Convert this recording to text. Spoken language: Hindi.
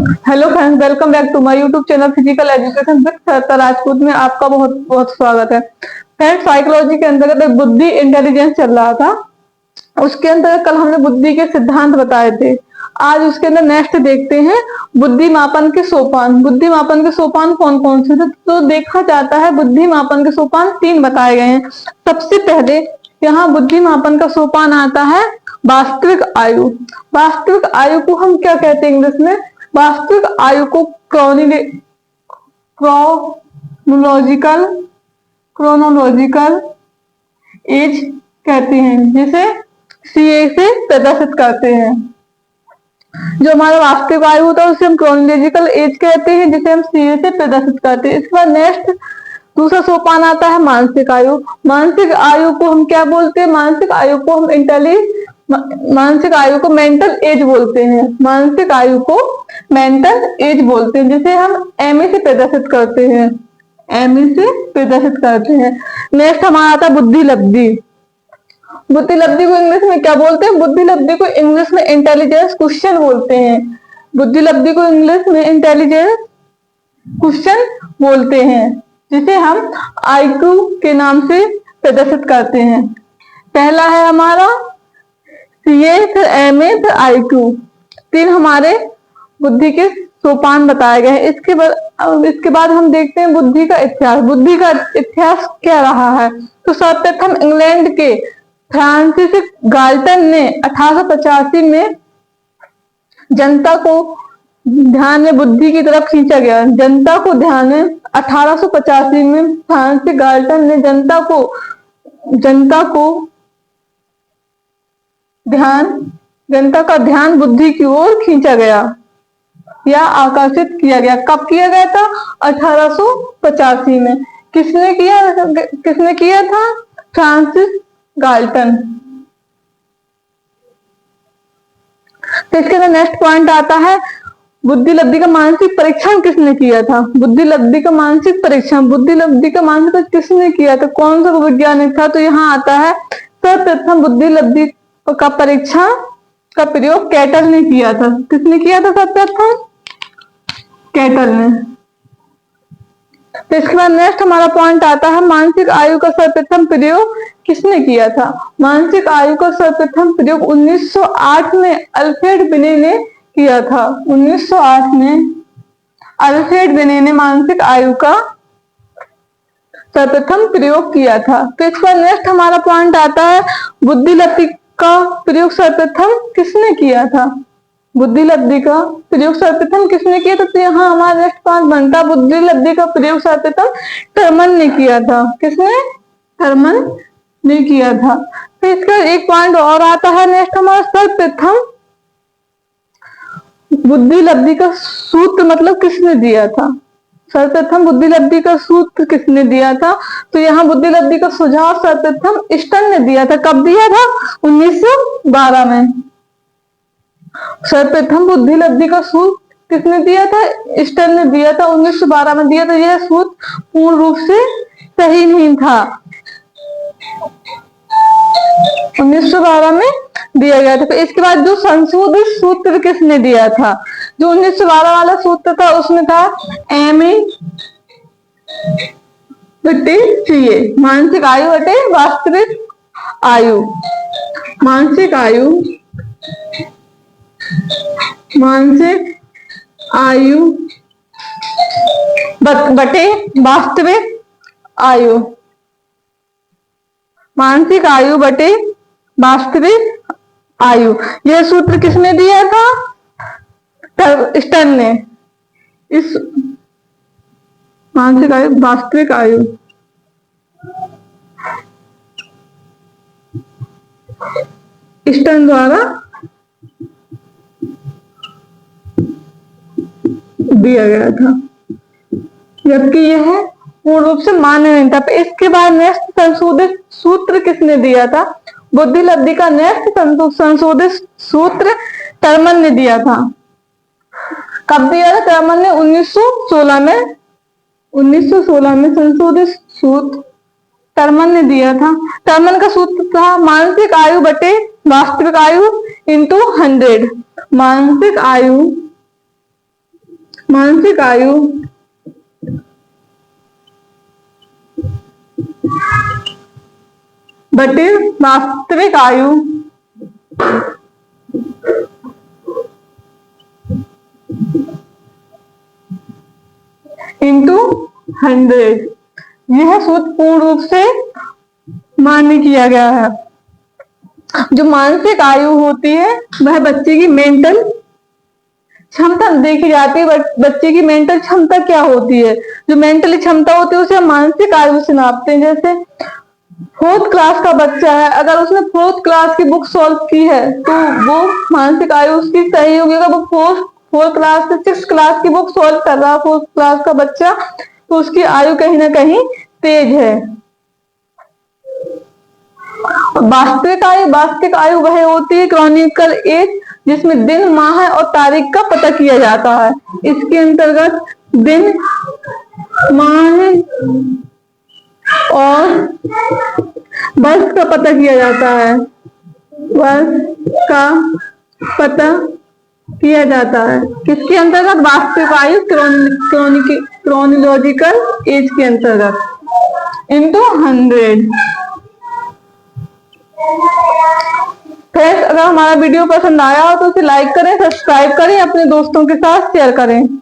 Hello friends, welcome back to my YouTube channel physical education with Shraddha Rajput में आपका बहुत बहुत स्वागत है। फ्रेंड्स, साइकोलॉजी के अंतर्गत एक बुद्धि इंटेलिजेंस चल रहा था। उसके अंतर्गत कल हमने बुद्धि के सिद्धांत बताए थे। आज उसके अंदर नेक्स्ट देखते हैं बुद्धि मापन के सोपान। बुद्धि मापन के सोपान कौन कौन से थे? तो देखा जाता है बुद्धि मापन के सोपान 3 बताए गए हैं। सबसे पहले यहाँ बुद्धि मापन का सोपान आता है वास्तविक आयु। वास्तविक आयु को हम क्या कहते हैं इंग्लिश में? वास्तविक आयु को क्रोनोलॉजिकल क्रोनोलॉजिकल एज कहते हैं, जिसे सीए से प्रदर्शित करते हैं। जो हमारा वास्तविक आयु होता है उसे हम क्रोनोलॉजिकल एज कहते हैं, जिसे हम सीए से प्रदर्शित करते हैं। इसके बाद नेक्स्ट दूसरा सोपान आता है मानसिक आयु। मानसिक आयु को हम क्या बोलते हैं? मानसिक आयु को हम मानसिक आयु को मेंटल एज बोलते हैं। मानसिक आयु को मेंटल एज बोलते हैं, जिसे हम एमए से प्रदर्शित करते हैं। एमए से प्रदर्शित करते हैं। नेक्स्ट हमारा आता है बुद्धि लब्धि। बुद्धि लब्धि को इंग्लिश में क्या बोलते हैं? बुद्धि लब्धि को इंग्लिश में इंटेलिजेंस क्वेश्चन बोलते हैं। बुद्धि लब्धि को इंग्लिश में इंटेलिजेंस क्वेश्चन बोलते हैं, जिसे हम आईक्यू के नाम से प्रदर्शित करते हैं। पहला है हमारा सीए, फिर एमए, फिर आईक्यू। 3 हमारे बुद्धि के सोपान बताए गए हैं। इसके बाद हम देखते हैं बुद्धि का इतिहास। बुद्धि का इतिहास क्या रहा है? तो सर्वप्रथम इंग्लैंड के फ्रांसिस गाल्टन ने 1885 में जनता को ध्यान में बुद्धि की तरफ खींचा गया। जनता को ध्यान में 1885 में फ्रांसिस गाल्टन ने जनता का ध्यान बुद्धि की ओर खींचा गया या आकर्षित किया गया। कब किया गया था? 1885 में। किसने किया था? Francis Galton. तो इसके अंदर नेक्स्ट पॉइंट आता है बुद्धि लब्धि का मानसिक परीक्षण किसने किया था? बुद्धि लब्धि का मानसिक परीक्षण किसने किया था? कौन सा वैज्ञानिक था? तो यहाँ आता है सर्वप्रथम बुद्धि लब्धि का परीक्षण का प्रयोग कैटल ने किया था। किसने किया था सर्वप्रथम? कैटल ने। तो इसके बाद नेक्स्ट हमारा पॉइंट आता है मानसिक आयु का सर्वप्रथम प्रयोग किसने किया था? मानसिक आयु का सर्वप्रथम प्रयोग 1908 में अल्फ्रेड बिने ने किया था। 1908 में अल्फ्रेड बिने ने मानसिक आयु का सर्वप्रथम प्रयोग किया था। तो इसके बाद नेक्स्ट हमारा पॉइंट आता है बुद्धि लब्धि का प्रयोग सर्वप्रथम किसने किया था? बुद्धि लब्धि का प्रयोग सर्वप्रथम किसने किया था? तो यहाँ हमारा नेक्स्ट पॉइंट बनता है बुद्धि लब्धि का प्रयोग सर्वप्रथम थर्मन ने किया था। किसने? थर्मन ने किया था। तो इसका एक पॉइंट और आता है नेक्स्ट हमारा सर्वप्रथम बुद्धि लब्धि का सूत्र मतलब किसने दिया था? सर्वप्रथम बुद्धि लब्धि का सूत्र किसने दिया था? तो यहाँ बुद्धि लब्धि का सुझाव सर्वप्रथम स्टर्न ने दिया था। कब दिया था? 1912 में। सर्वप्रथम बुद्धि लब्धि का सूत्र किसने दिया था? स्टर्न ने दिया था। 1912 में दिया था। यह सूत्र पूर्ण रूप से सही नहीं था। 1912 में दिया गया था। तो इसके बाद जो संशोधित सूत्र किसने दिया था? जो 1912 वाला सूत्र था उसमें था एमए बटे सीए, मानसिक आयु बटे वास्तविक आयु। मानसिक आयु बटे वास्तविक आयु। मानसिक आयु बटे वास्तविक आयु। यह सूत्र किसने दिया था? स्टर्न ने। इस मानसिक आयु वास्तविक आयु स्टर्न द्वारा दिया गया था, जबकि यह पूर्ण रूप से मान्य नहीं था। इसके बाद नेक्स्ट संशोधित सूत्र किसने दिया था? बुद्धि लब्धि का नेक्स्ट संशोधित सूत्र थर्मन ने दिया था। कब दिया था थर्मन ने? 1916 में। 1916 में संशोधित सूत्र थर्मन ने दिया था। थर्मन का सूत्र था मानसिक आयु बटे वास्तविक आयु इंटू 100। मानसिक आयु मानसिक आयु बटे वास्तविक आयु इंटू 100। यह सूत्र पूर्ण रूप से मान्य किया गया है। जो मानसिक आयु होती है वह बच्चे की मेंटल क्षमता देखी जाती है। बच्चे की मेंटल क्षमता क्या होती है, जो मेंटल क्षमता होती है उसे हम मानसिक आयु से नापते हैं। जैसे 4th क्लास का बच्चा है, अगर उसने 4th क्लास की बुक सॉल्व की है तो वो मानसिक आयु उसकी सही होगी। अगर वो 4th क्लास से 6th क्लास की बुक सॉल्व कर रहा है 4th क्लास का बच्चा, तो उसकी आयु कहीं ना कहीं तेज है। वास्तविक आयु वह होती है क्रॉनिकल एज, जिसमें दिन, माह और तारीख का पता किया जाता है। इसके अंतर्गत दिन, माह और वर्ष का पता किया जाता है। वर्ष का पता किया जाता है किसके अंतर्गत? वास्तविक आयु क्रोनोलॉजिकल एज के अंतर्गत इंटू 100। फ्रेंड्स, अगर हमारा वीडियो पसंद आया हो तो उसे लाइक करें, सब्सक्राइब करें, अपने दोस्तों के साथ शेयर करें।